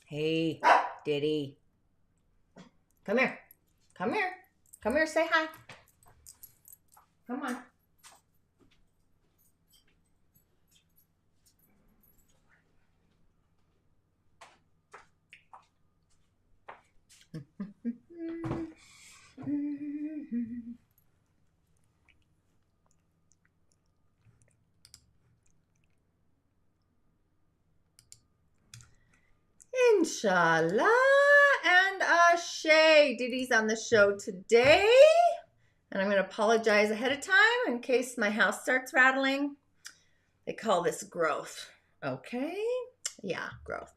Hey, Diddy. Come here. Come here. Come here, say hi. Come on. InShalla and Ashe. Diddy's on the show today. And I'm going to apologize ahead of time in case my house starts rattling. They call this growth. Okay? Yeah, growth.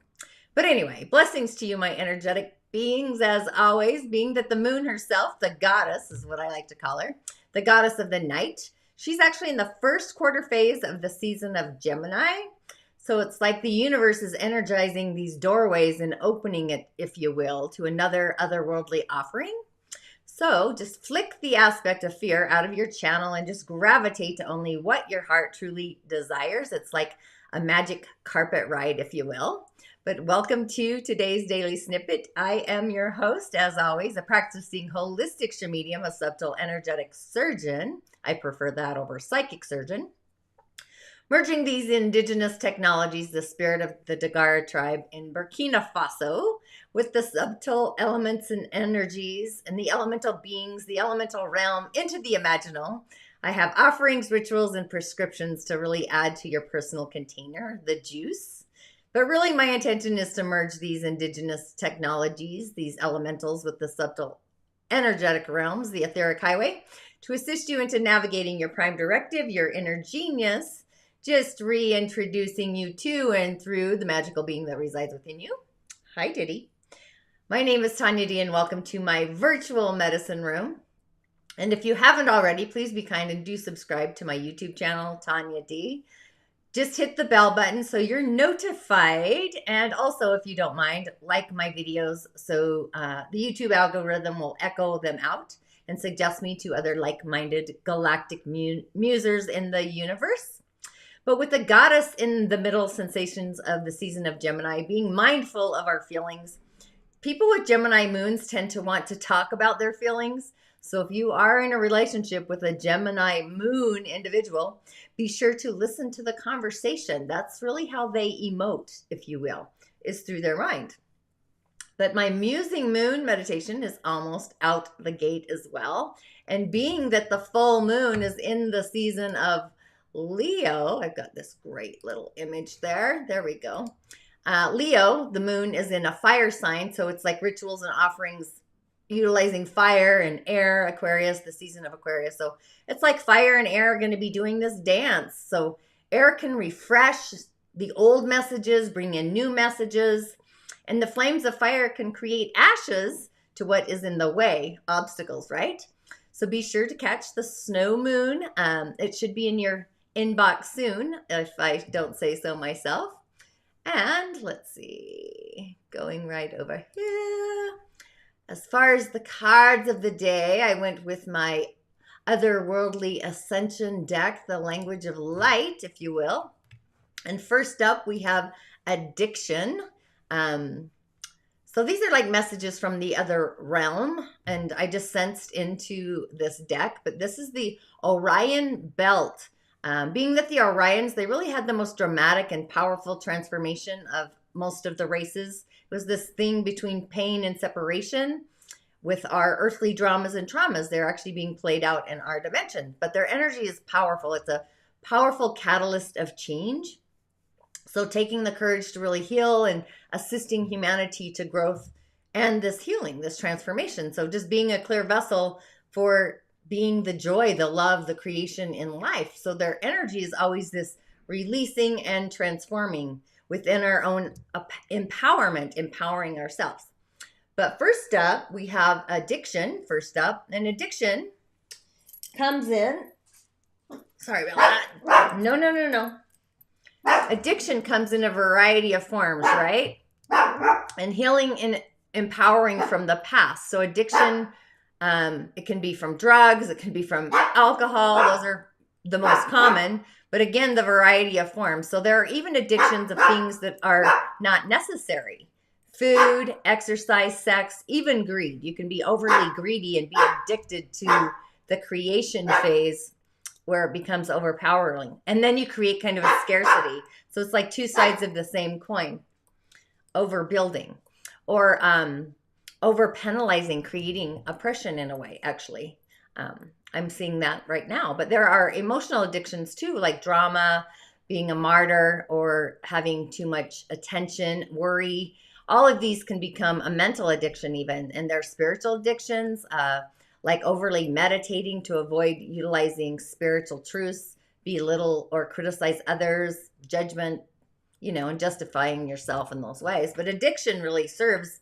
But anyway, blessings to you, my energetic beings, as always, being that the moon herself, the goddess, is what I like to call her, the goddess of the night. She's actually in the first quarter phase of the season of Gemini. So it's like the universe is energizing these doorways and opening it, if you will, to another otherworldly offering. So just flick the aspect of fear out of your channel and just gravitate to only what your heart truly desires. It's like a magic carpet ride, if you will. But welcome to today's daily snippet. I am your host, as always, a practicing holistic medium, a subtle energetic surgeon. I prefer that over psychic surgeon. Merging these indigenous technologies, the spirit of the Dagara tribe in Burkina Faso, with the subtle elements and energies and the elemental beings, the elemental realm into the imaginal. I have offerings, rituals, and prescriptions to really add to your personal container, the juice. But really my intention is to merge these indigenous technologies, these elementals with the subtle energetic realms, the etheric highway, to assist you into navigating your prime directive, your inner genius, just reintroducing you to and through the magical being that resides within you. Hi, Diddy. My name is Tanya D, and welcome to my virtual medicine room. And if you haven't already, please be kind and do subscribe to my YouTube channel, Tanya D. Just hit the bell button so you're notified. And also, if you don't mind, like my videos so the YouTube algorithm will echo them out and suggest me to other like-minded galactic musers in the universe. But with the goddess in the middle sensations of the season of Gemini, being mindful of our feelings, people with Gemini moons tend to want to talk about their feelings. So if you are in a relationship with a Gemini moon individual, be sure to listen to the conversation. That's really how they emote, if you will, is through their mind. But my musing moon meditation is almost out the gate as well. And being that the full moon is in the season of Leo, I've got this great little image there. There we go. Leo, the moon is in a fire sign, so it's like rituals and offerings utilizing fire and air. Aquarius, the season of Aquarius. So it's like fire and air are going to be doing this dance. So air can refresh the old messages, bring in new messages, and the flames of fire can create ashes to what is in the way, obstacles, right? So be sure to catch the snow moon. It should be in your inbox soon, if I don't say so myself. And let's see, going right over here. As far as the cards of the day, I went with my Otherworldly Ascension deck, the language of light, if you will. And first up, we have addiction. So these are like messages from the other realm, and I just sensed into this deck, but this is the Orion belt. Being that the Orions, they really had the most dramatic and powerful transformation of most of the races. It was this thing between pain and separation with our earthly dramas and traumas. They're actually being played out in our dimension, but their energy is powerful. It's a powerful catalyst of change. So taking the courage to really heal and assisting humanity to growth and this healing, this transformation. So just being a clear vessel for being the joy, the love, the creation in life. So their energy is always this releasing and transforming within our own empowerment, empowering ourselves. But first up, we have addiction. First up, and addiction comes in. Sorry about that. No. Addiction comes in a variety of forms, right? And healing and empowering from the past. So addiction, it can be from drugs, it can be from alcohol. Those are the most common. But again, the variety of forms. So there are even addictions of things that are not necessary. Food, exercise, sex, even greed. You can be overly greedy and be addicted to the creation phase where it becomes overpowering. And then you create kind of a scarcity. So it's like two sides of the same coin. Overbuilding or over penalizing, creating oppression in a way, actually. I'm seeing that right now. But there are emotional addictions too, like drama, being a martyr, or having too much attention, worry. All of these can become a mental addiction even. And there are spiritual addictions, like overly meditating to avoid utilizing spiritual truths, belittle or criticize others, judgment, and justifying yourself in those ways. But addiction really serves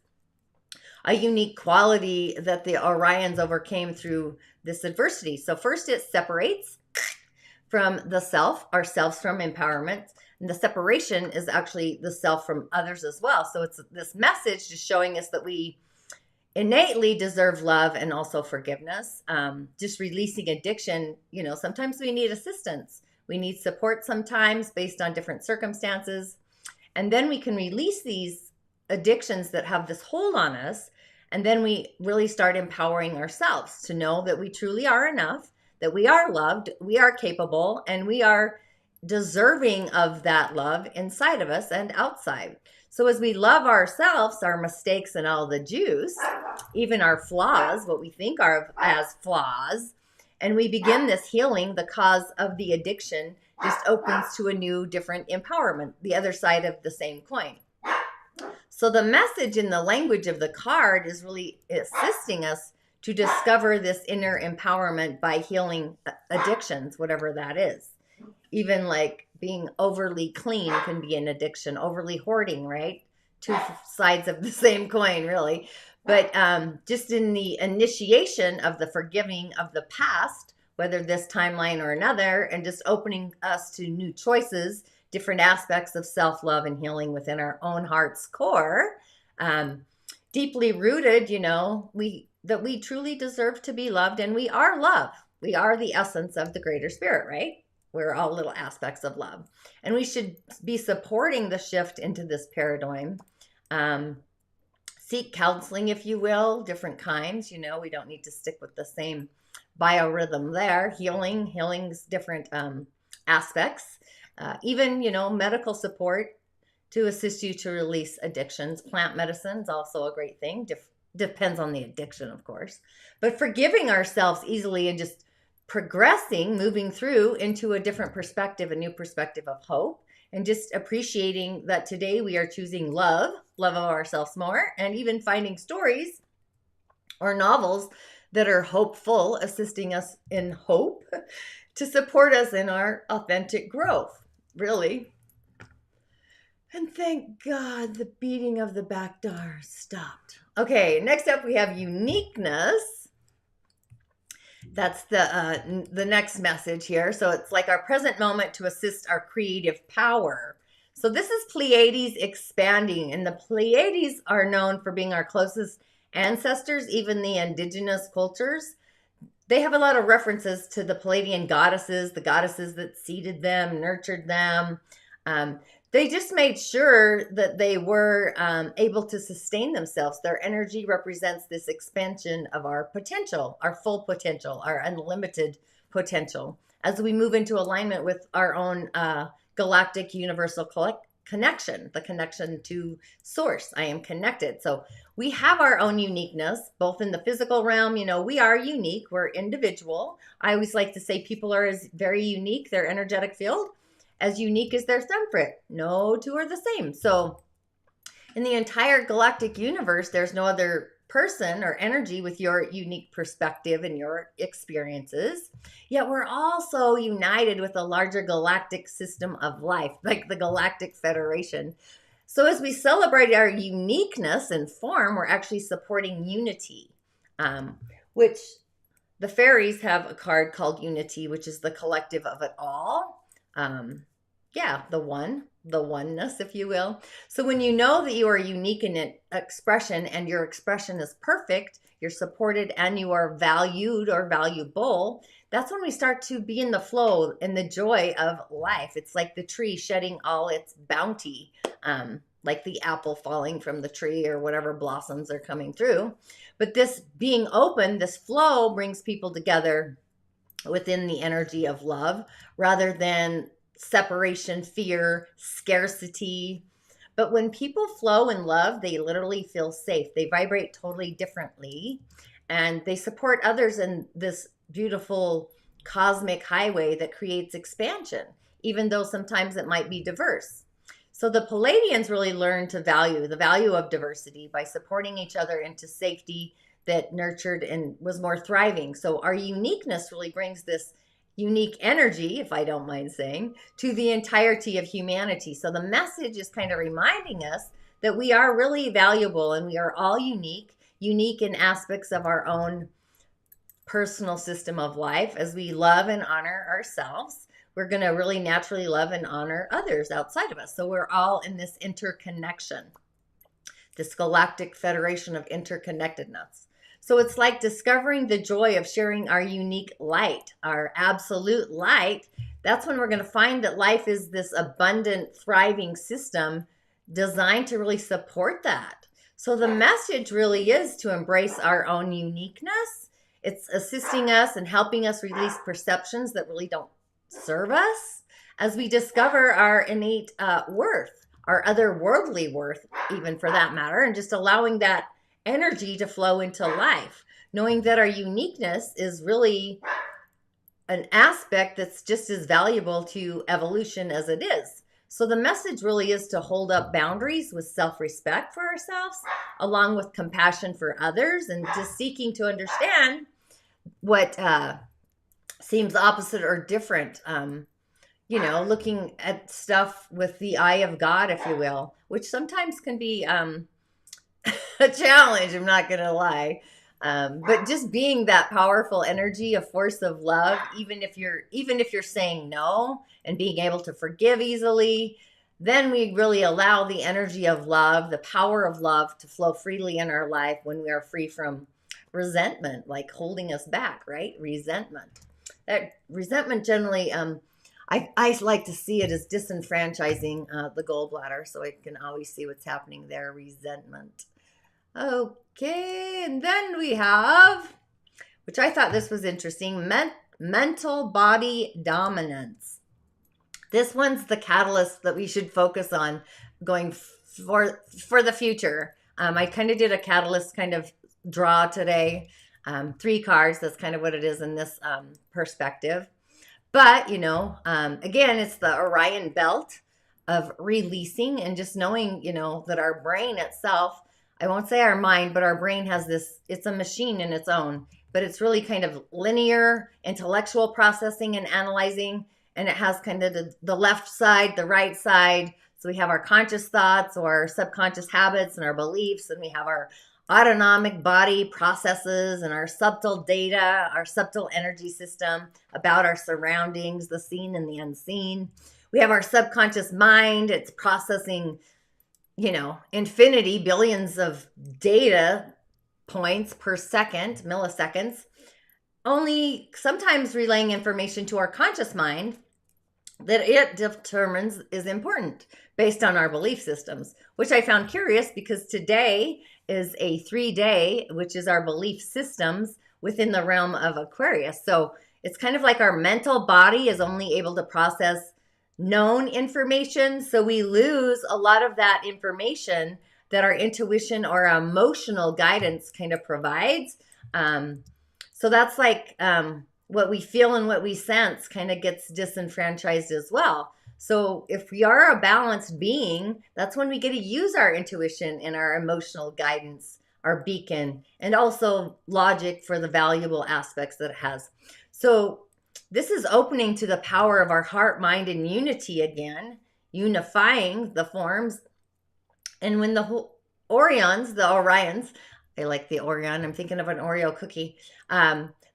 a unique quality that the Orions overcame through this adversity. So first it separates from the self, ourselves from empowerment. And the separation is actually the self from others as well. So it's this message just showing us that we innately deserve love and also forgiveness. Just releasing addiction, sometimes we need assistance. We need support sometimes based on different circumstances. And then we can release these addictions that have this hold on us. And then we really start empowering ourselves to know that we truly are enough, that we are loved, we are capable, and we are deserving of that love inside of us and outside. So as we love ourselves, our mistakes and all the juice, even our flaws, what we think are as flaws, and we begin this healing, the cause of the addiction just opens to a new, different empowerment, the other side of the same coin. So the message in the language of the card is really assisting us to discover this inner empowerment by healing addictions, whatever that is. Even like being overly clean can be an addiction, overly hoarding, right? Two sides of the same coin, really. But just in the initiation of the forgiving of the past, whether this timeline or another, and just opening us to new choices, different aspects of self-love and healing within our own heart's core, deeply rooted, that we truly deserve to be loved, and we are love. We are the essence of the greater spirit, right? We're all little aspects of love. And we should be supporting the shift into this paradigm. Seek counseling, if you will, different kinds. We don't need to stick with the same biorhythm there. Healing's different aspects. Even, medical support to assist you to release addictions. Plant medicine is also a great thing. Depends on the addiction, of course. But forgiving ourselves easily and just progressing, moving through into a different perspective, a new perspective of hope, and just appreciating that today we are choosing love of ourselves more, and even finding stories or novels that are hopeful, assisting us in hope to support us in our authentic growth, really. And thank God the beating of the back door stopped. Okay, next up we have uniqueness. That's the next message here. So it's like our present moment to assist our creative power. So this is Pleiades expanding, and the Pleiades are known for being our closest ancestors, even the indigenous cultures. They have a lot of references to the Pleiadian goddesses, the goddesses that seeded them, nurtured them. They just made sure that they were able to sustain themselves. Their energy represents this expansion of our potential, our full potential, our unlimited potential, as we move into alignment with our own galactic universal connection, the connection to source. I am connected. So we have our own uniqueness, both in the physical realm. We are unique. We're individual. I always like to say people are very unique, their energetic field, as unique as their thumbprint. No two are the same. So in the entire galactic universe, there's no other person or energy with your unique perspective and your experiences. Yet we're also united with a larger galactic system of life, like the Galactic Federation. So as we celebrate our uniqueness and form, we're actually supporting unity, which the fairies have a card called Unity, which is the collective of it all. The oneness, if you will. So when you know that you are unique in expression and your expression is perfect, you're supported and you are valued or valuable, that's when we start to be in the flow and the joy of life. It's like the tree shedding all its bounty. like the apple falling from the tree or whatever blossoms are coming through. But this being open, this flow brings people together within the energy of love rather than separation, fear, scarcity. But when people flow in love, they literally feel safe. They vibrate totally differently and they support others in this beautiful cosmic highway that creates expansion, even though sometimes it might be diverse. So the Palladians really learned to value the value of diversity by supporting each other into safety that nurtured and was more thriving. So our uniqueness really brings this unique energy, if I don't mind saying, to the entirety of humanity. So the message is kind of reminding us that we are really valuable and we are all unique in aspects of our own personal system of life. As we love and honor ourselves, we're going to really naturally love and honor others outside of us. So we're all in this interconnection, this galactic federation of interconnectedness. So it's like discovering the joy of sharing our unique light, our absolute light. That's when we're going to find that life is this abundant, thriving system designed to really support that. So the message really is to embrace our own uniqueness. It's assisting us and helping us release perceptions that really don't serve us as we discover our innate worth, our otherworldly worth, even for that matter, and just allowing that energy to flow into life, knowing that our uniqueness is really an aspect that's just as valuable to evolution as it is. So the message really is to hold up boundaries with self-respect for ourselves, along with compassion for others, and just seeking to understand what seems opposite or different. Looking at stuff with the eye of God, if you will, which sometimes can be a challenge, I'm not gonna lie. But just being that powerful energy, a force of love, even if you're saying no and being able to forgive easily, then we really allow the energy of love, the power of love to flow freely in our life when we are free from resentment, like holding us back, right? Resentment. That resentment generally, I like to see it as disenfranchising the gallbladder, so I can always see what's happening there. Resentment. Okay, and then we have, which I thought this was interesting, mental body dominance. This one's the catalyst that we should focus on going for the future. I kind of did a catalyst kind of draw today. 3 cards, that's kind of what it is in this perspective. But, again, it's the Orion belt of releasing and just knowing, that our brain itself, I won't say our mind, but our brain has this, it's a machine in its own, but it's really kind of linear, intellectual processing and analyzing. And it has kind of the left side, the right side. So we have our conscious thoughts or our subconscious habits and our beliefs, and we have our autonomic body processes and our subtle data, our subtle energy system about our surroundings, the seen and the unseen. We have our subconscious mind. It's processing, infinity, billions of data points per second, milliseconds, only sometimes relaying information to our conscious mind that it determines is important based on our belief systems, which I found curious because today is a 3-day, which is our belief systems within the realm of Aquarius. So it's kind of like our mental body is only able to process known information. So we lose a lot of that information that our intuition or our emotional guidance kind of provides. So that's like what we feel and what we sense kind of gets disenfranchised as well. So if we are a balanced being, that's when we get to use our intuition and our emotional guidance, our beacon, and also logic for the valuable aspects that it has. So this is opening to the power of our heart, mind, and unity again, unifying the forms. And when the Orions, I like the Orion, I'm thinking of an Oreo cookie,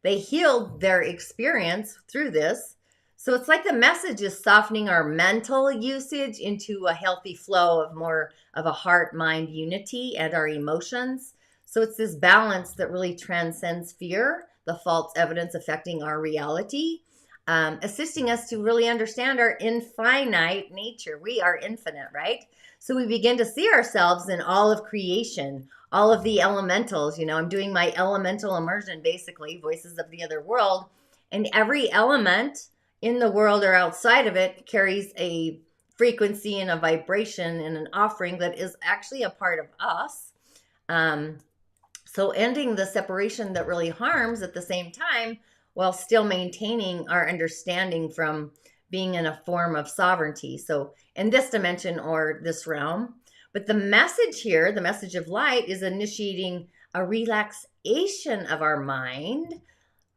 they healed their experience through this. So it's like the message is softening our mental usage into a healthy flow of more of a heart-mind unity and our emotions. So it's this balance that really transcends fear, the false evidence affecting our reality. assisting us to really understand our infinite nature. We are infinite, right? So we begin to see ourselves in all of creation, all of the elementals. You know, I'm doing my elemental immersion, basically, voices of the other world. And every element in the world or outside of it carries a frequency and a vibration and an offering that is actually a part of us. So ending the separation that really harms at the same time, while still maintaining our understanding from being in a form of sovereignty. So in this dimension or this realm. But the message here, the message of light, is initiating a relaxation of our mind.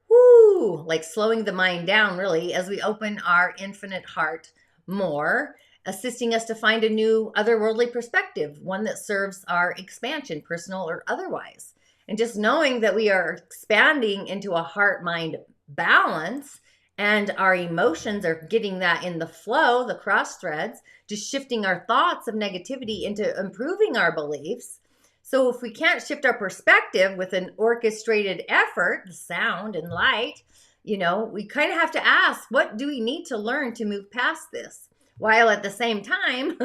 Woo! Like slowing the mind down, really, as we open our infinite heart more, assisting us to find a new otherworldly perspective, one that serves our expansion, personal or otherwise. And just knowing that we are expanding into a heart-mind balance, and our emotions are getting that in the flow, the cross threads, just shifting our thoughts of negativity into improving our beliefs. So if we can't shift our perspective with an orchestrated effort, the sound and light, you know, we kind of have to ask, what do we need to learn to move past this? While at the same time,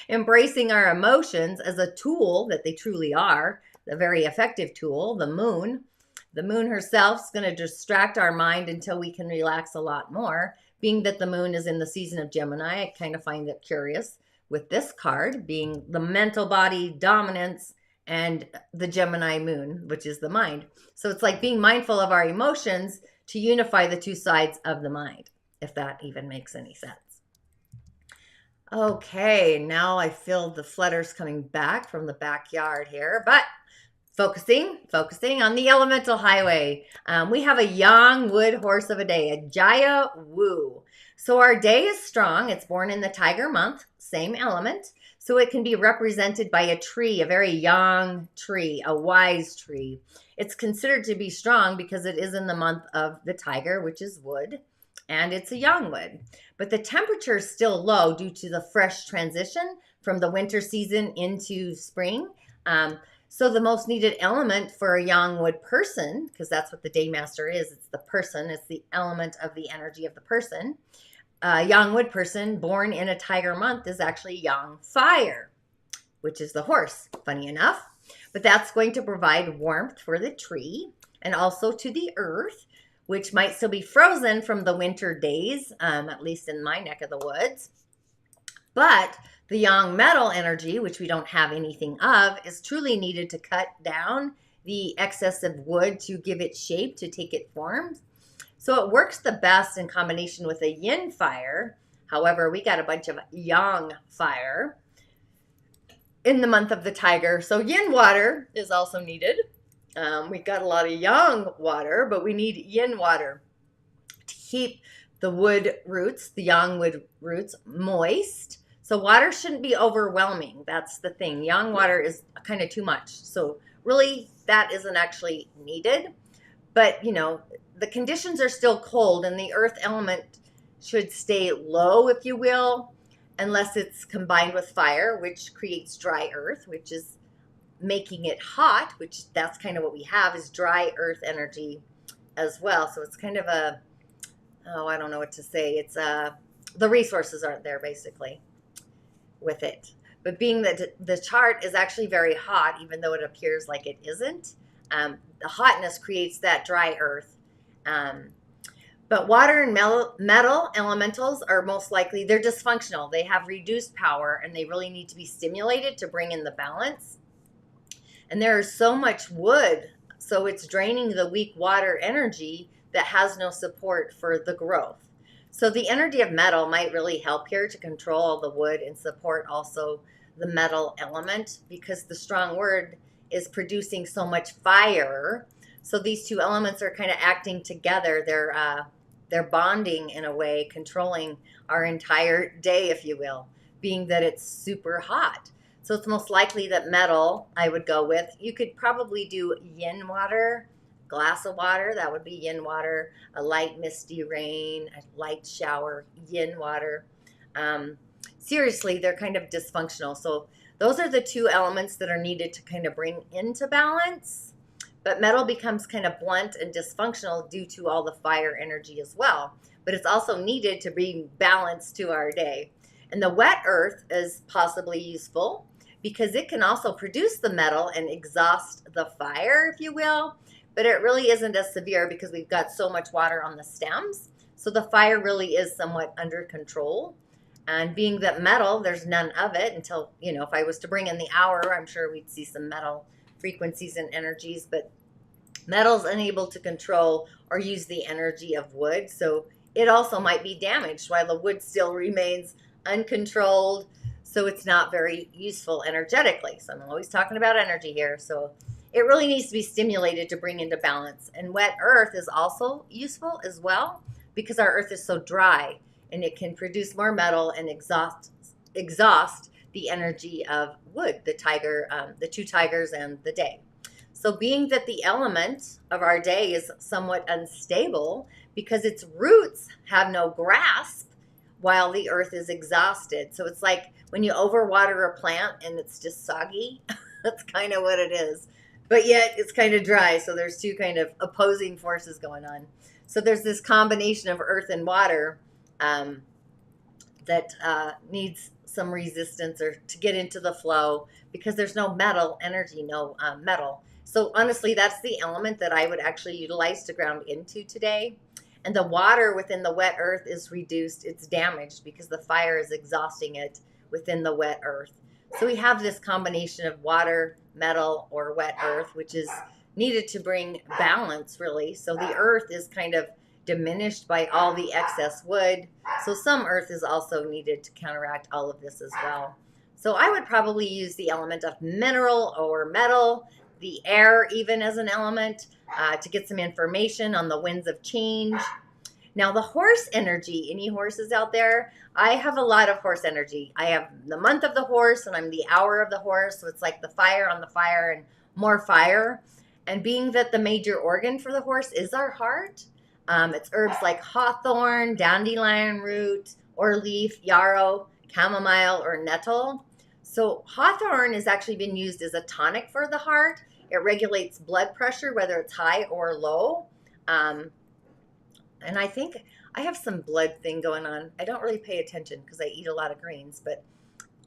embracing our emotions as a tool that they truly are, a very effective tool, the moon. The moon herself is going to distract our mind until we can relax a lot more. Being that the moon is in the season of Gemini, I kind of find it curious with this card being the mental body dominance and the Gemini moon, which is the mind. So it's like being mindful of our emotions to unify the two sides of the mind, if that even makes any sense. Okay, now I feel the flutters coming back from the backyard here, but focusing on the elemental highway. We have a young wood horse of a day, a Jia Wu. So our day is strong. It's born in the Tiger month, same element. So it can be represented by a tree, a very young tree, a wise tree. It's considered to be strong because it is in the month of the Tiger, which is wood, and it's a young wood. But the temperature is still low due to the fresh transition from the winter season into spring. So the most needed element for a young wood person, because that's what the day master is, it's the person, it's the element of the energy of the person. A young wood person born in a Tiger month is actually young fire, which is the horse, funny enough. But that's going to provide warmth for the tree and also to the earth, which might still be frozen from the winter days, at least in my neck of the woods. But the yang metal energy, which we don't have anything of, is truly needed to cut down the excess of wood to give it shape, to take it form. So it works the best in combination with a yin fire. However, we got a bunch of yang fire in the month of the Tiger. So yin water is also needed. We got a lot of yang water, but we need yin water to keep the wood roots, the yang wood roots, moist. So water shouldn't be overwhelming. That's the thing. Yang water is kind of too much. So really, that isn't actually needed. But, you know, the conditions are still cold, and the earth element should stay low, if you will, unless it's combined with fire, which creates dry earth, which is making it hot, which that's kind of what we have, is dry earth energy as well. So it's kind of a, I don't know what to say. It's the resources aren't there, basically, with it. But being that the chart is actually very hot, even though it appears like it isn't, the hotness creates that dry earth. But water and metal elementals are most likely, they're dysfunctional. They have reduced power, and they really need to be stimulated to bring in the balance. And there is so much wood, so it's draining the weak water energy that has no support for the growth. So the energy of metal might really help here to control the wood and support also the metal element, because the strong word is producing so much fire. So these two elements are kind of acting together. They're bonding in a way, controlling our entire day, if you will, being that it's super hot. So it's most likely that metal I would go with. You could probably do yin water, glass of water, that would be yin water, a light misty rain, a light shower, yin water. Seriously, they're kind of dysfunctional. So those are the two elements that are needed to kind of bring into balance. But metal becomes kind of blunt and dysfunctional due to all the fire energy as well. but it's also needed to bring balance to our day. And the wet earth is possibly useful because it can also produce the metal and exhaust the fire, if you will, but it really isn't as severe because we've got so much water on the stems. So the fire really is somewhat under control. And being that metal, there's none of it until, if I was to bring in the hour, I'm sure we'd see some metal frequencies and energies, but metal's unable to control or use the energy of wood. So it also might be damaged while the wood still remains uncontrolled. So it's not very useful energetically. So I'm always talking about energy here. So it really needs to be stimulated to bring into balance. And wet earth is also useful as well because our earth is so dry and it can produce more metal and exhaust the energy of wood, the two tigers and the day. So being that the element of our day is somewhat unstable because its roots have no grasp while the earth is exhausted. So it's like when you overwater a plant and it's just soggy, that's kind of what it is. But yet it's kind of dry. So there's two kind of opposing forces going on. So there's this combination of earth and water that needs some resistance or to get into the flow because there's no metal energy, no metal. So honestly, that's the element that I would actually utilize to ground into today. And the water within the wet earth is reduced. It's damaged because the fire is exhausting it within the wet earth. So we have this combination of water, metal, or wet earth, which is needed to bring balance, really. So the earth is kind of diminished by all the excess wood. So some earth is also needed to counteract all of this as well. So I would probably use the element of mineral or metal, the air even as an element, to get some information on the winds of change. Now the horse energy, any horses out there? I have a lot of horse energy. I have the month of the horse and I'm the hour of the horse. So it's like the fire on the fire and more fire. And being that the major organ for the horse is our heart, it's herbs like hawthorn, dandelion root, or leaf, yarrow, chamomile, or nettle. So hawthorn has actually been used as a tonic for the heart. It regulates blood pressure, whether it's high or low. And I think I have some blood thing going on. I don't really pay attention because I eat a lot of greens, but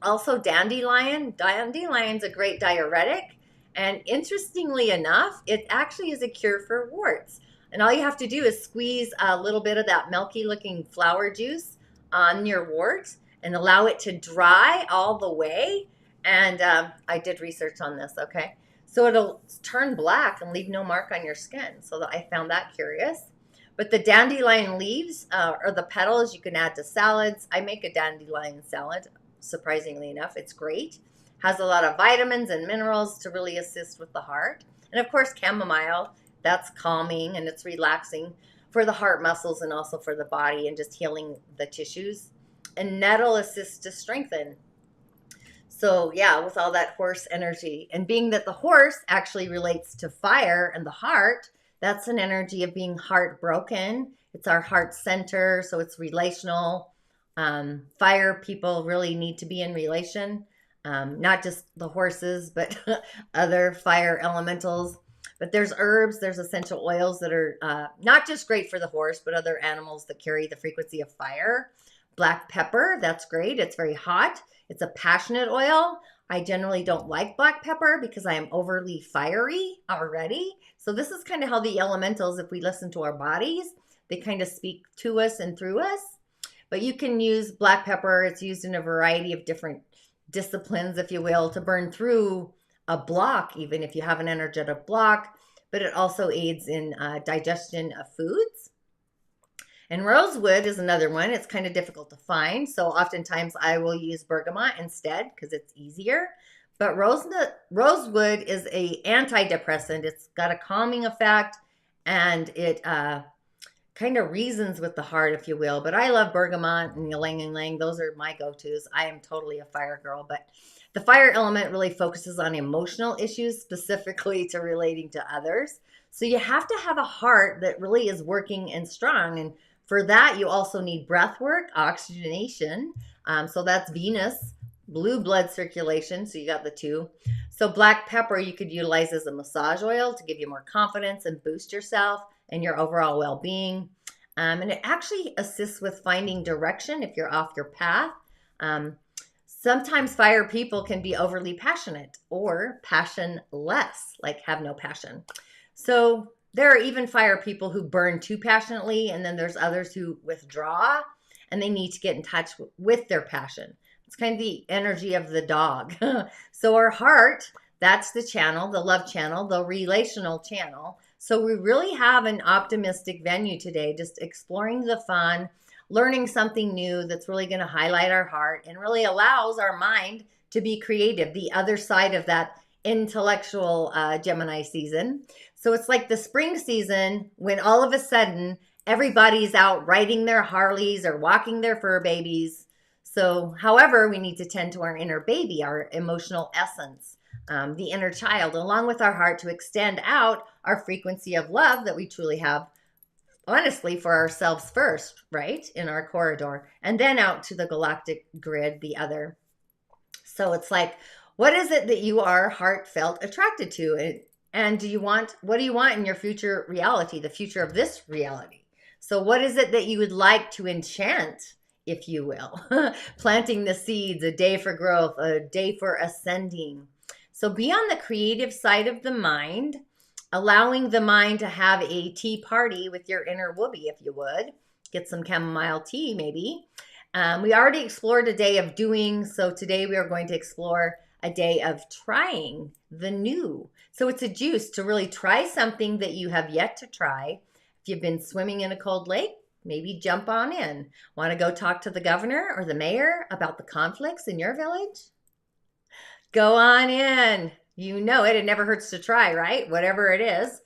also dandelion. Dandelion's a great diuretic. And interestingly enough, it actually is a cure for warts. And all you have to do is squeeze a little bit of that milky looking flower juice on your wart and allow it to dry all the way. And I did research on this, okay? So it'll turn black and leave no mark on your skin. So I found that curious. But the dandelion leaves or the petals you can add to salads. I make a dandelion salad, surprisingly enough. It's great. Has a lot of vitamins and minerals to really assist with the heart. And of course, chamomile, that's calming and it's relaxing for the heart muscles and also for the body and just healing the tissues. And nettle assists to strengthen. So yeah, with all that horse energy. And being that the horse actually relates to fire and the heart, that's an energy of being heartbroken. It's our heart center, so it's relational. Fire people really need to be in relation. Not just the horses, but other fire elementals. But there's herbs, there's essential oils that are not just great for the horse, but other animals that carry the frequency of fire. Black pepper, that's great. It's very hot. It's a passionate oil. I generally don't like black pepper because I am overly fiery already. So this is kind of how the elementals, if we listen to our bodies, they kind of speak to us and through us. But you can use black pepper. It's used in a variety of different disciplines, if you will, to burn through a block, even if you have an energetic block. But it also aids in digestion of foods. And rosewood is another one. It's kind of difficult to find. So oftentimes I will use bergamot instead because it's easier. But rosewood is an antidepressant. It's got a calming effect and it kind of reasons with the heart, if you will. But I love bergamot and ylang ylang. Those are my go-tos. I am totally a fire girl. But the fire element really focuses on emotional issues, specifically to relating to others. So you have to have a heart that really is working and strong. And for that, you also need breath work, oxygenation. So that's Venus, blue blood circulation. So you got the two. So black pepper you could utilize as a massage oil to give you more confidence and boost yourself and your overall well-being. And it actually assists with finding direction if you're off your path. Sometimes fire people can be overly passionate or passionless, like have no passion. So there are even fire people who burn too passionately, and then there's others who withdraw and they need to get in touch with their passion. It's kind of the energy of the dog. So our heart, that's the channel, the love channel, the relational channel. So we really have an optimistic venue today, just exploring the fun, learning something new that's really going to highlight our heart and really allows our mind to be creative, the other side of that intellectual Gemini season. So it's like the spring season when all of a sudden everybody's out riding their Harleys or walking their fur babies. So, however, we need to tend to our inner baby, our emotional essence, the inner child, along with our heart to extend out our frequency of love that we truly have, honestly, for ourselves first, right? In our corridor, and then out to the galactic grid, the other. So it's like, what is it that you are heartfelt attracted to? And what do you want in your future reality, the future of this reality? So what is it that you would like to enchant, if you will? Planting the seeds, a day for growth, a day for ascending. So be on the creative side of the mind, allowing the mind to have a tea party with your inner whoopee, if you would. Get some chamomile tea, maybe. We already explored a day of doing, so today we are going to explore a day of trying the new. So it's a juice to really try something that you have yet to try. If you've been swimming in a cold lake, maybe jump on in. Want to go talk to the governor or the mayor about the conflicts in your village? Go on in. You know it. It never hurts to try, right? Whatever it is.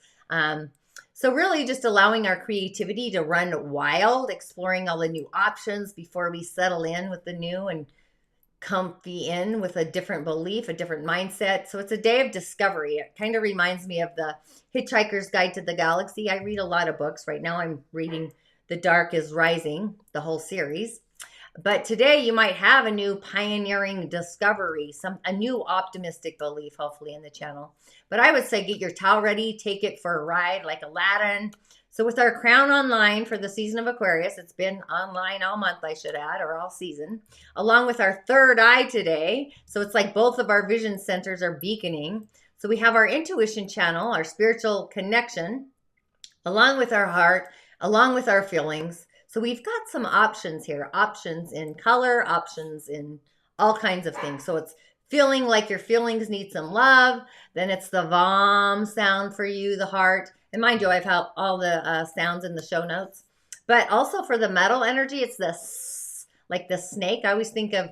So really just allowing our creativity to run wild, exploring all the new options before we settle in with the new and comfy in with a different belief, a different mindset. So it's a day of discovery. It kind of reminds me of the Hitchhiker's Guide to the Galaxy. I read a lot of books. Right now I'm reading The Dark is Rising, the whole series. But today you might have a new pioneering discovery, a new optimistic belief, hopefully, in the channel. But I would say get your towel ready, take it for a ride like Aladdin. So with our crown online for the season of Aquarius, it's been online all month, I should add, or all season, along with our third eye today. So it's like both of our vision centers are beaconing. So we have our intuition channel, our spiritual connection, along with our heart, along with our feelings. So we've got some options here, options in color, options in all kinds of things. So it's feeling like your feelings need some love. Then it's the VOM sound for you, the heart. And mind you, I've had all the sounds in the show notes. But also for the metal energy, it's the like the snake. I always think of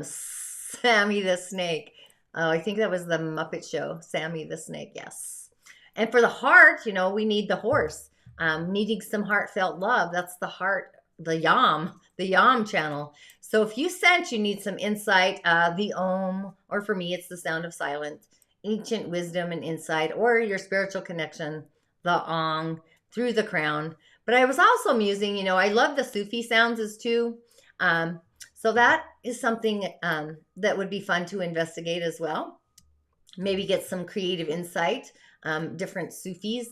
Sammy the Snake. Oh, I think that was the Muppet Show, Sammy the Snake, yes. And for the heart, you know, we need the horse. Needing some heartfelt love. That's the heart, the yam channel. So if you sense you need some insight, the Om, or for me, it's the sound of silence, ancient wisdom and insight, or your spiritual connection, the Ong, through the crown. But I was also musing, you know, I love the Sufi sounds as too. So that is something that would be fun to investigate as well. Maybe get some creative insight, different Sufis,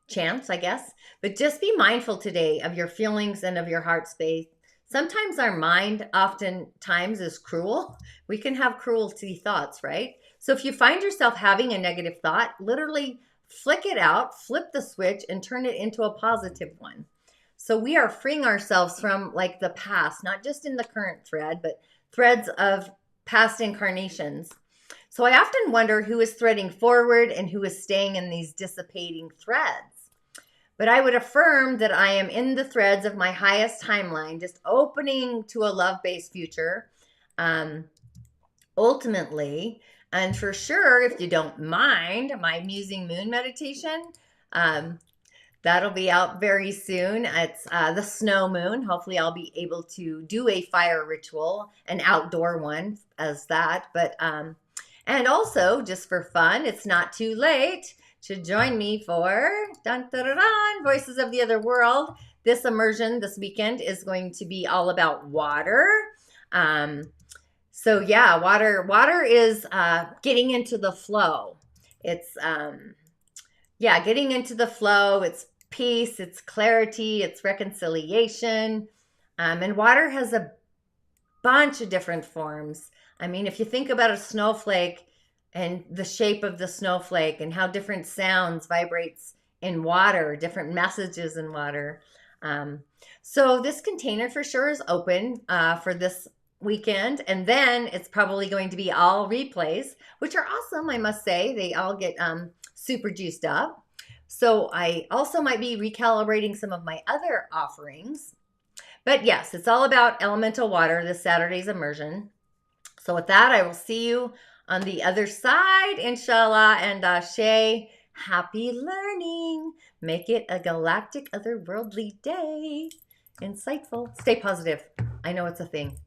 chants, I guess. But just be mindful today of your feelings and of your heart space. Sometimes our mind oftentimes is cruel. We can have cruelty thoughts, right? So if you find yourself having a negative thought, literally flick it out, flip the switch, and turn it into a positive one. So we are freeing ourselves from like the past, not just in the current thread, but threads of past incarnations. So I often wonder who is threading forward and who is staying in these dissipating threads. But I would affirm that I am in the threads of my highest timeline, just opening to a love-based future, ultimately. And for sure, if you don't mind, my Musing Moon meditation, that'll be out very soon. It's the snow moon. Hopefully I'll be able to do a fire ritual, an outdoor one as that. But and also, just for fun, it's not too late to join me for dun, dun, dun, dun, Voices of the Other World. This immersion this weekend is going to be all about water. So yeah, water is getting into the flow. It's getting into the flow. It's peace, it's clarity, it's reconciliation. And water has a bunch of different forms. I mean, if you think about a snowflake and the shape of the snowflake and how different sounds vibrates in water, different messages in water. So this container for sure is open for this weekend, and then it's probably going to be all replays, which are awesome, I must say. They all get super juiced up. So I also might be recalibrating some of my other offerings. But yes, it's all about elemental water, this Saturday's immersion. So with that, I will see you on the other side, InShalla, and Ashe. Happy learning. Make it a galactic, otherworldly day. Insightful. Stay positive. I know it's a thing.